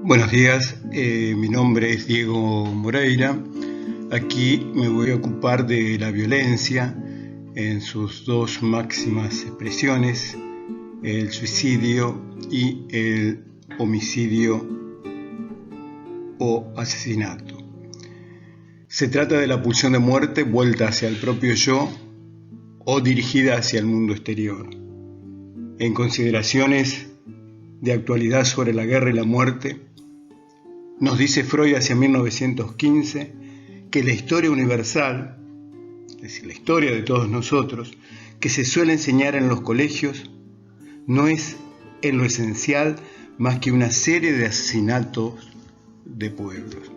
Buenos días, mi nombre es Diego Moreira. Aquí me voy a ocupar de la violencia en sus dos máximas expresiones, el suicidio y el homicidio o asesinato. Se trata de la pulsión de muerte vuelta hacia el propio yo o dirigida hacia el mundo exterior. En consideraciones de actualidad sobre la guerra y la muerte, nos dice Freud hacia 1915 que la historia universal, es decir, la historia de todos nosotros, que se suele enseñar en los colegios, no es en lo esencial más que una serie de asesinatos de pueblos.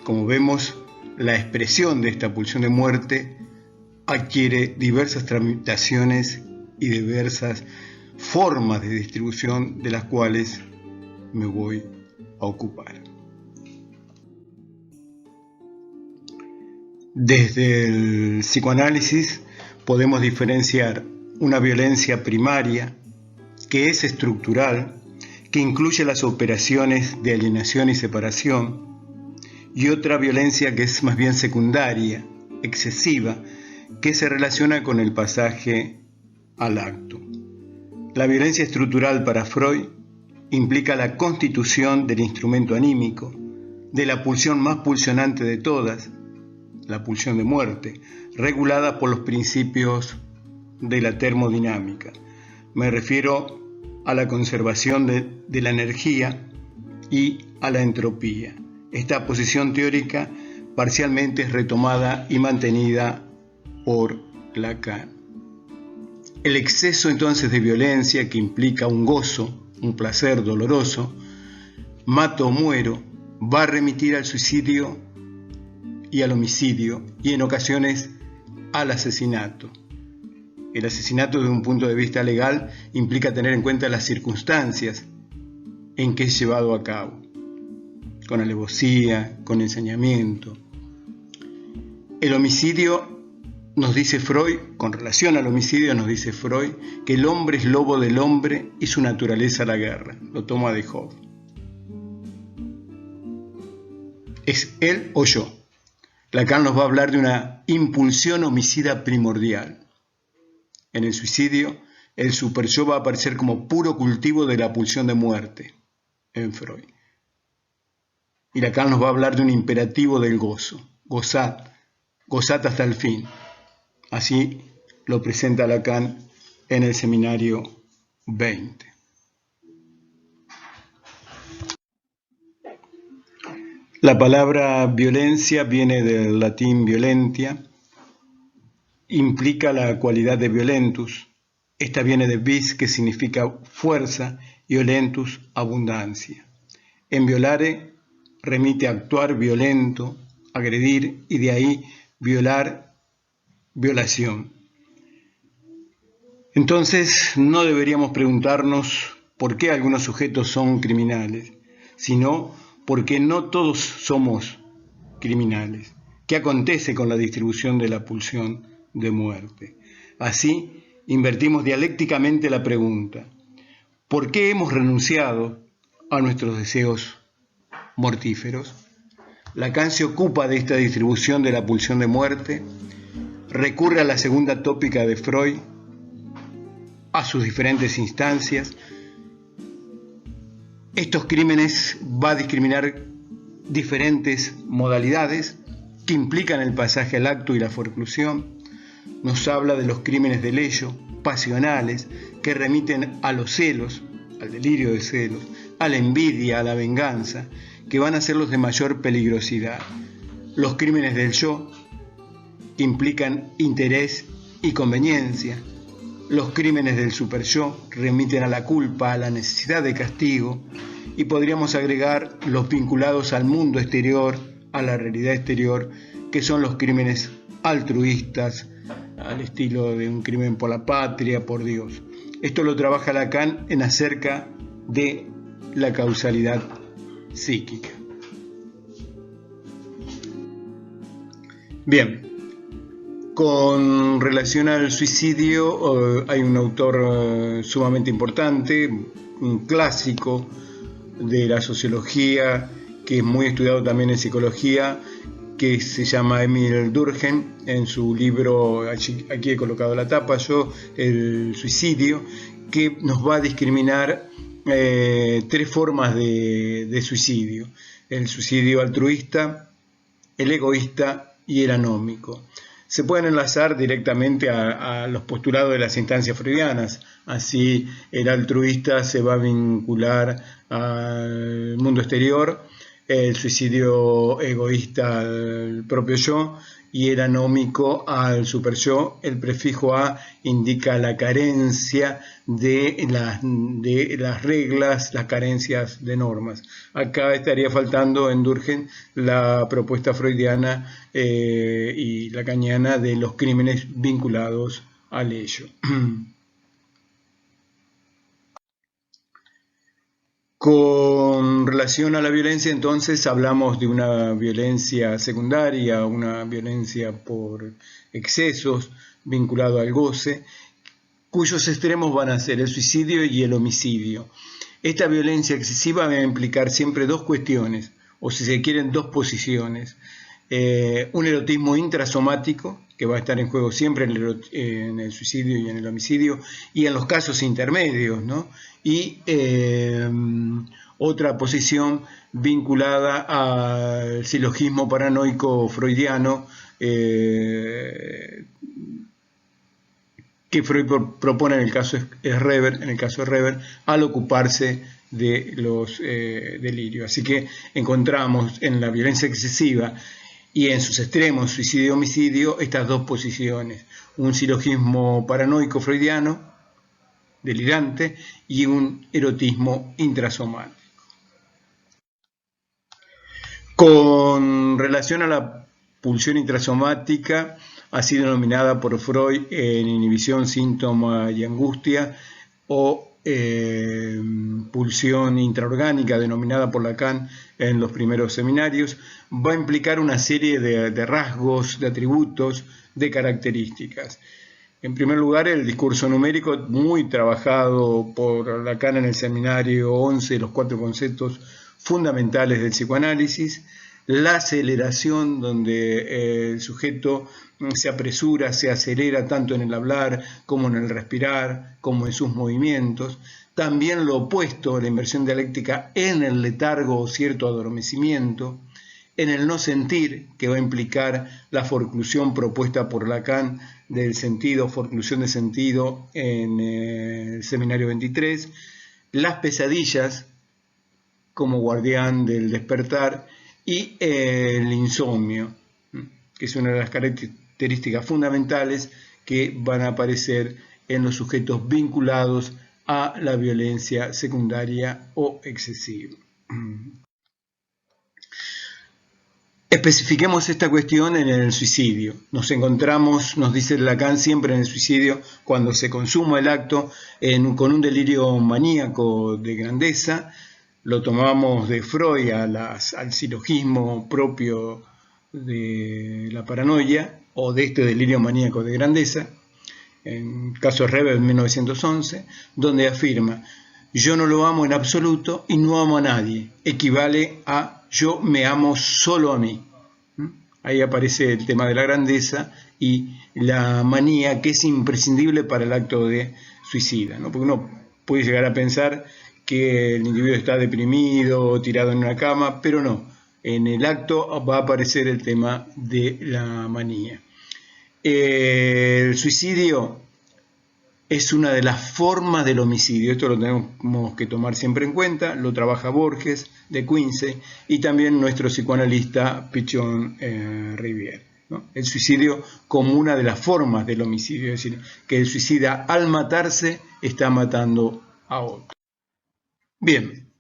Como vemos, la expresión de esta pulsión de muerte adquiere diversas tramitaciones y diversas formas de distribución de las cuales me voy a ocupar. Desde el psicoanálisis podemos diferenciar una violencia primaria que es estructural, que incluye las operaciones de alienación y separación, y otra violencia que es más bien secundaria, excesiva, que se relaciona con el pasaje al acto. La violencia estructural para Freud implica la constitución del instrumento anímico, de la pulsión más pulsionante de todas, la pulsión de muerte, regulada por los principios de la termodinámica. Me refiero a la conservación de la energía y a la entropía. Esta posición teórica parcialmente es retomada y mantenida por Lacan. El exceso entonces de violencia, que implica un gozo, un placer doloroso, mato o muero, va a remitir al suicidio y al homicidio, y en ocasiones al asesinato. El asesinato, desde un punto de vista legal, implica tener en cuenta las circunstancias en que es llevado a cabo, con alevosía, con ensañamiento. El homicidio, nos dice Freud, con relación al homicidio nos dice Freud, que el hombre es lobo del hombre y su naturaleza la guerra. Lo toma de Job. Es él o yo. Lacan nos va a hablar de una impulsión homicida primordial. En el suicidio, el superyo va a aparecer como puro cultivo de la pulsión de muerte en Freud. Y Lacan nos va a hablar de un imperativo del gozo. Gozad hasta el fin. Así lo presenta Lacan en el seminario 20. La palabra violencia viene del latín violentia, implica la cualidad de violentus. Esta viene de vis, que significa fuerza, y olentus, abundancia. En violare remite a actuar violento, agredir, y de ahí violar, violación. Entonces no deberíamos preguntarnos por qué algunos sujetos son criminales, sino porque no todos somos criminales. ¿Qué acontece con la distribución de la pulsión de muerte? Así, invertimos dialécticamente la pregunta: ¿por qué hemos renunciado a nuestros deseos mortíferos? Lacan se ocupa de esta distribución de la pulsión de muerte, recurre a la segunda tópica de Freud, a sus diferentes instancias. Estos crímenes va a discriminar diferentes modalidades que implican el pasaje al acto y la forclusión. Nos habla de los crímenes de leyo, pasionales, que remiten a los celos, al delirio de celos, a la envidia, a la venganza, que van a ser los de mayor peligrosidad. Los crímenes del yo, que implican interés y conveniencia. Los crímenes del superyo remiten a la culpa, a la necesidad de castigo, y podríamos agregar los vinculados al mundo exterior, a la realidad exterior, que son los crímenes altruistas, al estilo de un crimen por la patria, por Dios. Esto lo trabaja Lacan en acerca de la causalidad psíquica. Bien. Con relación al suicidio, hay un autor sumamente importante, un clásico de la sociología, que es muy estudiado también en psicología, que se llama Emil Durkheim, en su libro, aquí he colocado la tapa yo, El suicidio, que nos va a discriminar tres formas de suicidio: el suicidio altruista, el egoísta y el anómico. Se pueden enlazar directamente a los postulados de las instancias freudianas. Así, el altruista se va a vincular al mundo exterior, el suicidio egoísta al propio yo y el anómico al super yo. El prefijo a indica la carencia de las reglas, las carencias de normas. Acá estaría faltando en Durkheim la propuesta freudiana y lacaniana de los crímenes vinculados al ello. Con relación a la violencia, entonces, hablamos de una violencia secundaria, una violencia por excesos vinculado al goce, cuyos extremos van a ser el suicidio y el homicidio. Esta violencia excesiva va a implicar siempre dos cuestiones, o si se quieren, dos posiciones. Un erotismo intrasomático, que va a estar en juego siempre en el suicidio y en el homicidio, y en los casos intermedios, ¿no? Y otra posición vinculada al silogismo paranoico freudiano, que Freud propone en el caso de Reber, al ocuparse de los delirios. Así que encontramos en la violencia excesiva y en sus extremos, suicidio y homicidio, estas dos posiciones: un silogismo paranoico freudiano, delirante, y un erotismo intrasomático. Con relación a la pulsión intrasomática, ha sido denominada por Freud en inhibición, síntoma y angustia, o pulsión intraorgánica, denominada por Lacan en los primeros seminarios. Va a implicar una serie de rasgos, de atributos, de características. En primer lugar, el discurso numérico, muy trabajado por Lacan en el seminario 11, los 4 conceptos fundamentales del psicoanálisis. La aceleración, donde el sujeto se apresura, se acelera tanto en el hablar como en el respirar, como en sus movimientos. También lo opuesto, la inversión dialéctica, en el letargo o cierto adormecimiento. En el no sentir, que va a implicar la forclusión propuesta por Lacan del sentido, forclusión de sentido en el seminario 23. Las pesadillas como guardián del despertar, y el insomnio, que es una de las características fundamentales que van a aparecer en los sujetos vinculados a la violencia secundaria o excesiva. Especifiquemos esta cuestión en el suicidio. Nos encontramos, nos dice Lacan, siempre en el suicidio, cuando se consuma el acto con un delirio maníaco de grandeza. Lo tomamos de Freud al silogismo propio de la paranoia, o de este delirio maníaco de grandeza, en caso de Reber en 1911, donde afirma: yo no lo amo en absoluto y no amo a nadie, equivale a yo me amo solo a mí. Ahí aparece el tema de la grandeza y la manía, que es imprescindible para el acto de suicida, ¿no? Porque uno puede llegar a pensar que el individuo está deprimido, tirado en una cama, pero no. En el acto va a aparecer el tema de la manía. El suicidio es una de las formas del homicidio. Esto lo tenemos que tomar siempre en cuenta. Lo trabaja Borges, de Quincy, y también nuestro psicoanalista Pichon Rivière, ¿no? El suicidio como una de las formas del homicidio, es decir, que el suicida al matarse está matando a otro. Bien,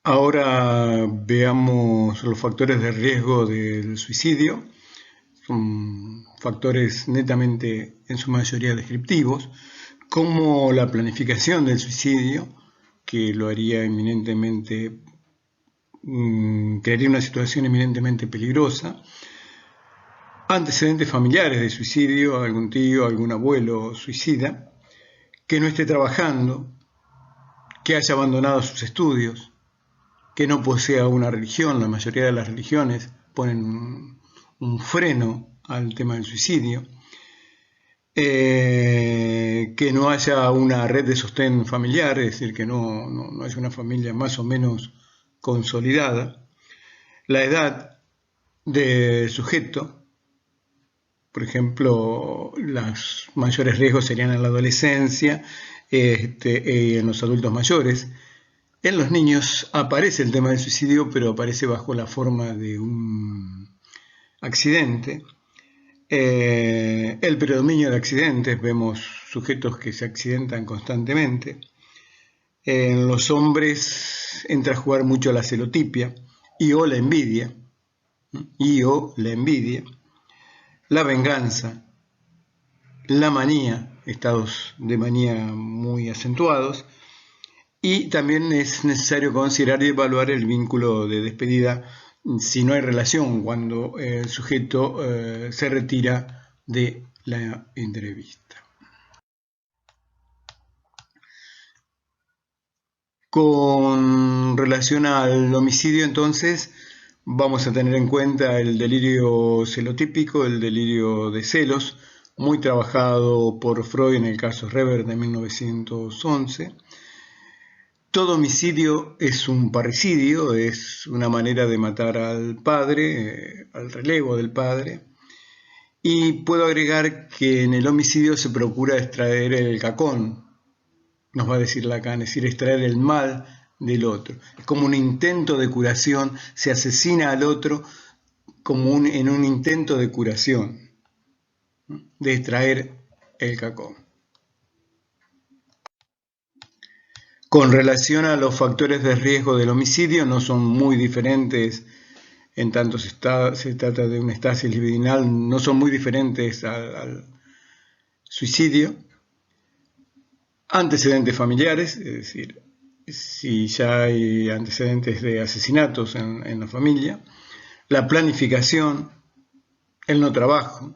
ahora veamos los factores de riesgo del suicidio. Son factores netamente, en su mayoría, descriptivos, como la planificación del suicidio, que lo haría eminentemente, crearía una situación eminentemente peligrosa. Antecedentes familiares de suicidio, algún tío, algún abuelo suicida, que no esté trabajando, que haya abandonado sus estudios, que no posea una religión. La mayoría de las religiones ponen un freno al tema del suicidio. Que no haya una red de sostén familiar, es decir, que no haya una familia más o menos consolidada. La edad del sujeto, por ejemplo, los mayores riesgos serían en la adolescencia y en los adultos mayores. En los niños aparece el tema del suicidio, pero aparece bajo la forma de un accidente. El predominio de accidentes, vemos sujetos que se accidentan constantemente. En los hombres entra a jugar mucho la celotipia o la envidia, la venganza, la manía, estados de manía muy acentuados, y también es necesario considerar y evaluar el vínculo de despedida si no hay relación, cuando el sujeto se retira de la entrevista. Con relación al homicidio, entonces, vamos a tener en cuenta el delirio celotípico, el delirio de celos, muy trabajado por Freud en el caso Reber de 1911. Todo homicidio es un parricidio, es una manera de matar al padre, al relevo del padre. Y puedo agregar que en el homicidio se procura extraer el cacón, nos va a decir Lacan, es decir, extraer el mal del otro. Es como un intento de curación, se asesina al otro como en un intento de curación, de extraer el cacón. Con relación a los factores de riesgo del homicidio, no son muy diferentes, en tanto se trata de una estasis libidinal, no son muy diferentes al suicidio. Antecedentes familiares, es decir, si ya hay antecedentes de asesinatos en la familia. La planificación, el no trabajo,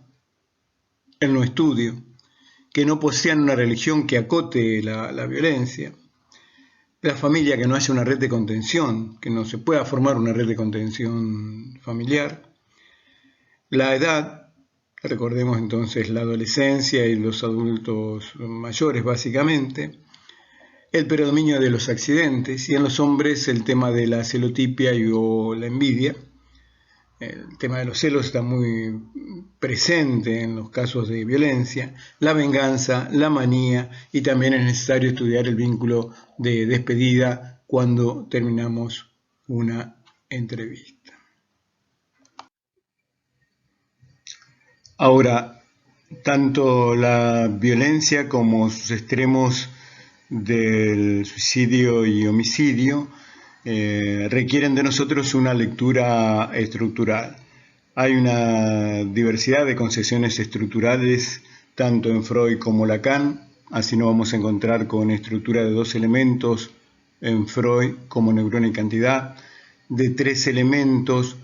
el no estudio, que no posean una religión que acote la violencia. La familia, que no haya una red de contención, que no se pueda formar una red de contención familiar. La edad, recordemos entonces la adolescencia y los adultos mayores básicamente. El predominio de los accidentes y en los hombres el tema de la celotipia o la envidia. El tema de los celos está muy presente en los casos de violencia, la venganza, la manía, y también es necesario estudiar el vínculo de despedida cuando terminamos una entrevista. Ahora, tanto la violencia como sus extremos del suicidio y homicidio requieren de nosotros una lectura estructural. Hay una diversidad de concepciones estructurales tanto en Freud como Lacan, así nos vamos a encontrar con estructura de 2 elementos en Freud como neurona y cantidad, de 3 elementos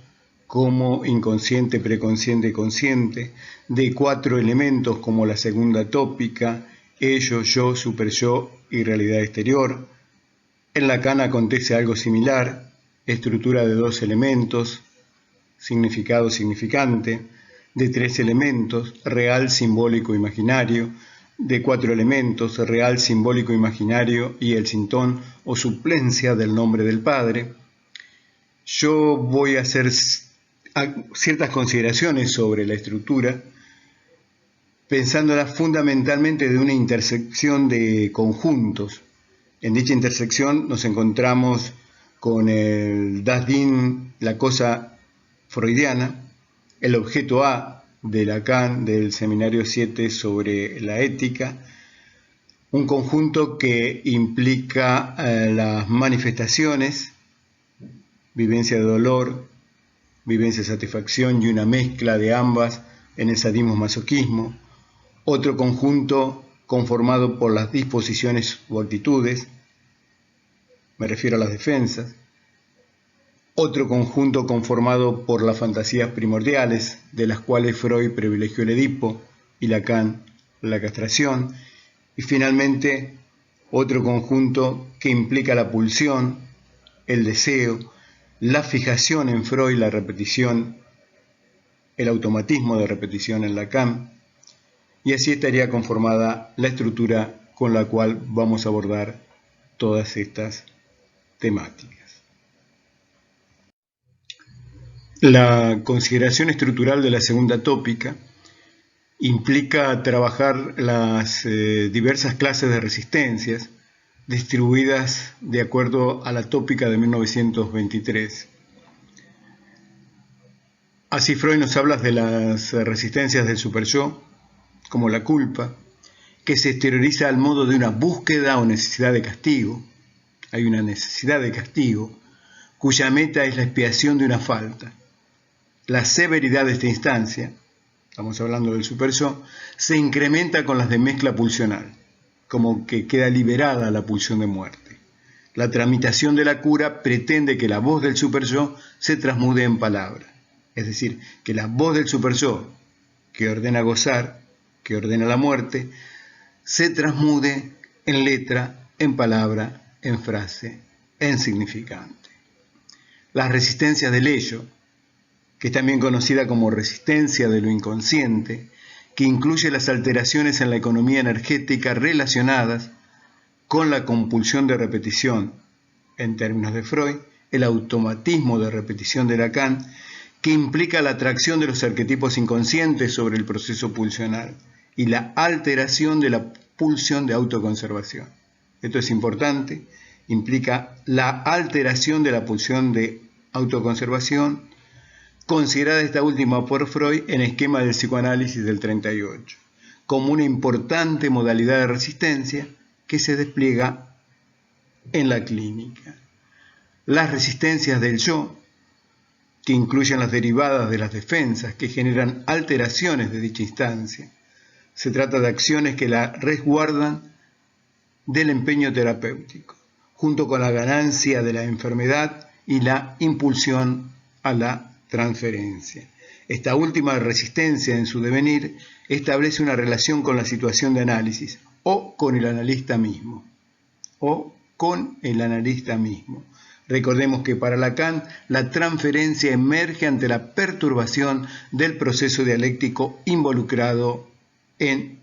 como inconsciente, preconsciente y consciente, de 4 elementos como la segunda tópica, ello, yo, superyo y realidad exterior. En Lacan acontece algo similar, estructura de 2 elementos, significado, significante, de 3 elementos, real, simbólico, imaginario, de 4 elementos, real, simbólico, imaginario y el sintón o suplencia del nombre del padre. Yo voy a hacer ciertas consideraciones sobre la estructura, pensándola fundamentalmente de una intersección de conjuntos. En dicha intersección nos encontramos con el Das Ding, la cosa freudiana, el objeto A de Lacan del Seminario 7 sobre la ética, un conjunto que implica las manifestaciones, vivencia de dolor, vivencia de satisfacción y una mezcla de ambas en el sadismo-masoquismo, otro conjunto conformado por las disposiciones o actitudes, me refiero a las defensas, otro conjunto conformado por las fantasías primordiales, de las cuales Freud privilegió el Edipo y Lacan la castración, y finalmente otro conjunto que implica la pulsión, el deseo, la fijación en Freud, la repetición, el automatismo de repetición en Lacan, y así estaría conformada la estructura con la cual vamos a abordar todas estas temáticas. La consideración estructural de la segunda tópica implica trabajar las diversas clases de resistencias distribuidas de acuerdo a la tópica de 1923. Así Freud nos habla de las resistencias del superyo, como la culpa, que se exterioriza al modo de una búsqueda o necesidad de castigo. Hay una necesidad de castigo, cuya meta es la expiación de una falta. La severidad de esta instancia, estamos hablando del superyo, se incrementa con las de mezcla pulsional, como que queda liberada la pulsión de muerte. La tramitación de la cura pretende que la voz del superyo se transmude en palabra, es decir, que la voz del superyo, que ordena gozar, que ordena la muerte, se transmude en letra, en palabra, en frase, en significante. Las resistencias del ello, que es también conocida como resistencia de lo inconsciente, que incluye las alteraciones en la economía energética relacionadas con la compulsión de repetición, en términos de Freud, el automatismo de repetición de Lacan, que implica la atracción de los arquetipos inconscientes sobre el proceso pulsional y la alteración de la pulsión de autoconservación. Esto es importante, implica la alteración de la pulsión de autoconservación, considerada esta última por Freud en esquema del psicoanálisis del 38, como una importante modalidad de resistencia que se despliega en la clínica. Las resistencias del yo, que incluyen las derivadas de las defensas que generan alteraciones de dicha instancia. Se trata de acciones que la resguardan del empeño terapéutico, junto con la ganancia de la enfermedad y la impulsión a la transferencia. Esta última resistencia en su devenir establece una relación con la situación de análisis o con el analista mismo. Recordemos que para Lacan la transferencia emerge ante la perturbación del proceso dialéctico involucrado en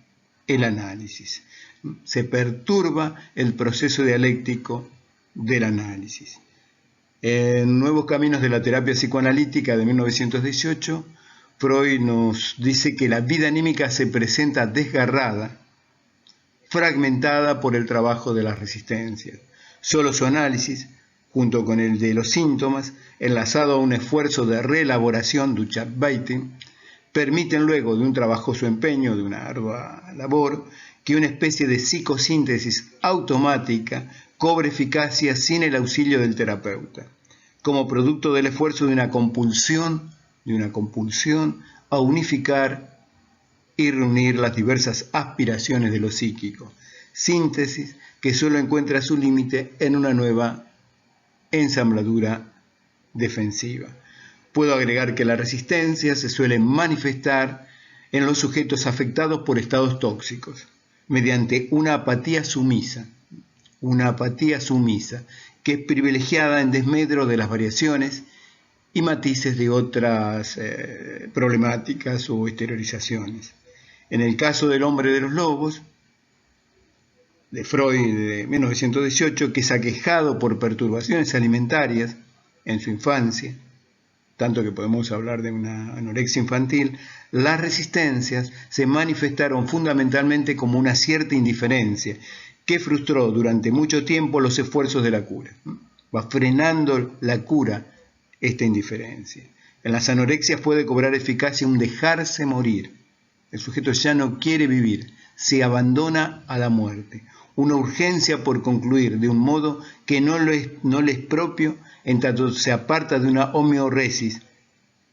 el análisis. Se perturba el proceso dialéctico del análisis. En Nuevos Caminos de la Terapia Psicoanalítica de 1918, Freud nos dice que la vida anímica se presenta desgarrada, fragmentada por el trabajo de las resistencias. Solo su análisis, junto con el de los síntomas, enlazado a un esfuerzo de reelaboración du Chatbaiting, permiten luego de un trabajoso empeño, de una ardua labor, que una especie de psicosíntesis automática cobre eficacia sin el auxilio del terapeuta, como producto del esfuerzo de una compulsión a unificar y reunir las diversas aspiraciones de lo psíquico, síntesis que solo encuentra su límite en una nueva ensambladura defensiva. Puedo agregar que la resistencia se suele manifestar en los sujetos afectados por estados tóxicos, mediante una apatía sumisa que es privilegiada en desmedro de las variaciones y matices de otras problemáticas o exteriorizaciones. En el caso del hombre de los lobos, de Freud de 1918, que es aquejado por perturbaciones alimentarias en su infancia, tanto que podemos hablar de una anorexia infantil, las resistencias se manifestaron fundamentalmente como una cierta indiferencia que frustró durante mucho tiempo los esfuerzos de la cura. Va frenando la cura esta indiferencia. En las anorexias puede cobrar eficacia un dejarse morir. El sujeto ya no quiere vivir, se abandona a la muerte. Una urgencia por concluir de un modo que no le es propio, en tanto se aparta de una homeoresis.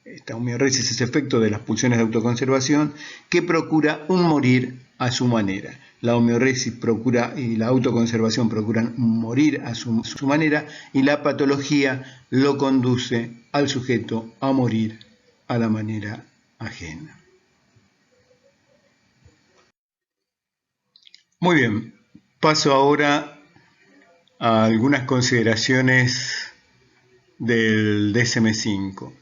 Esta homeoresis es efecto de las pulsiones de autoconservación que procura un morir a su manera. La homeoresis procura y la autoconservación procuran morir a su manera, y la patología lo conduce al sujeto a morir a la manera ajena. Muy bien, paso ahora a algunas consideraciones del DSM-5.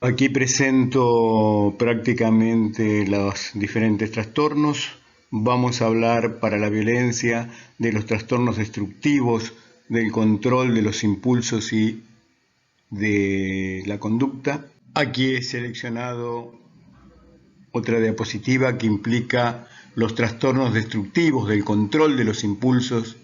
Aquí presento prácticamente los diferentes trastornos. Vamos a hablar para la violencia de los trastornos destructivos, del control de los impulsos y de la conducta. Aquí he seleccionado otra diapositiva que implica los trastornos destructivos del control de los impulsos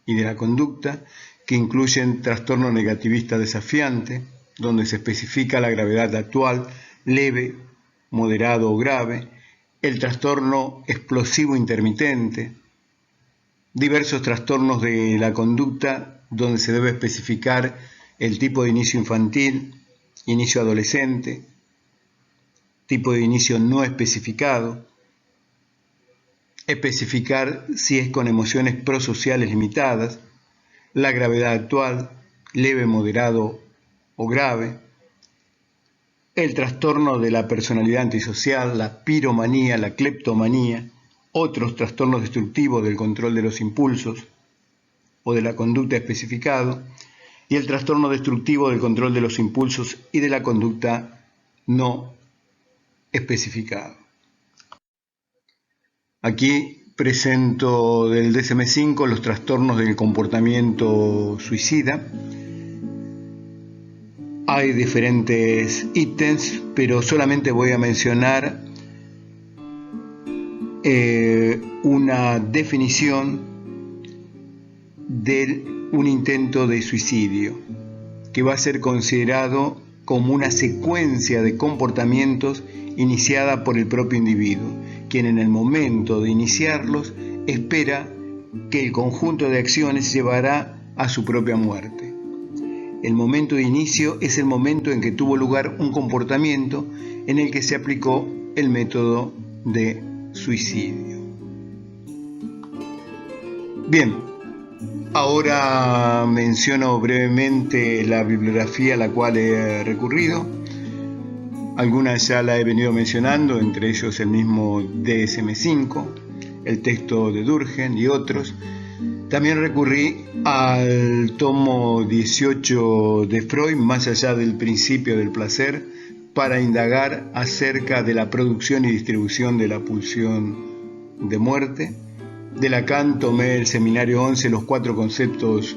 y de la conducta, que incluyen trastorno negativista desafiante, donde se especifica la gravedad actual, leve, moderado o grave, el trastorno explosivo intermitente, diversos trastornos de la conducta, donde se debe especificar el tipo de inicio infantil, inicio adolescente, tipo de inicio no especificado, especificar si es con emociones prosociales limitadas, la gravedad actual, leve, moderado o grave, el trastorno de la personalidad antisocial, la piromanía, la cleptomanía, otros trastornos destructivos del control de los impulsos o de la conducta especificado, y el trastorno destructivo del control de los impulsos y de la conducta no especificado. Aquí presento del DSM-5 los trastornos del comportamiento suicida. Hay diferentes ítems, pero solamente voy a mencionar una definición de un intento de suicidio, que va a ser considerado como una secuencia de comportamientos iniciada por el propio individuo, quien en el momento de iniciarlos espera que el conjunto de acciones llevará a su propia muerte. El momento de inicio es el momento en que tuvo lugar un comportamiento en el que se aplicó el método de suicidio. Bien, ahora menciono brevemente la bibliografía a la cual he recurrido. Algunas ya la he venido mencionando, entre ellos el mismo DSM-5, el texto de Durkheim y otros. También recurrí al tomo 18 de Freud, Más allá del principio del placer, para indagar acerca de la producción y distribución de la pulsión de muerte. De Lacan tomé el seminario 11, los 4 conceptos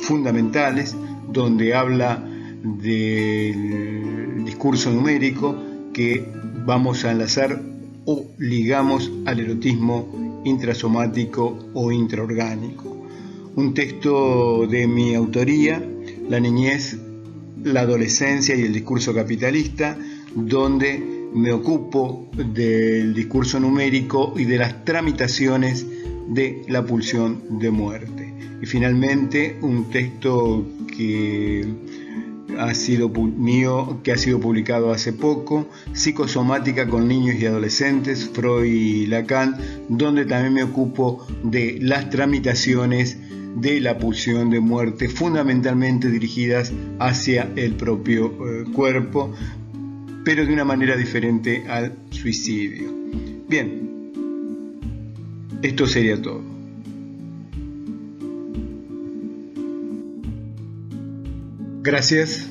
fundamentales, donde habla del discurso numérico que vamos a enlazar o ligamos al erotismo intrasomático o intraorgánico. Un texto de mi autoría, La niñez, la adolescencia y el discurso capitalista, donde me ocupo del discurso numérico y de las tramitaciones de la pulsión de muerte. Y finalmente un texto que ha sido publicado hace poco, Psicosomática con niños y adolescentes, Freud y Lacan, donde también me ocupo de las tramitaciones de la pulsión de muerte, fundamentalmente dirigidas hacia el propio cuerpo, pero de una manera diferente al suicidio. Bien, esto sería todo. Gracias.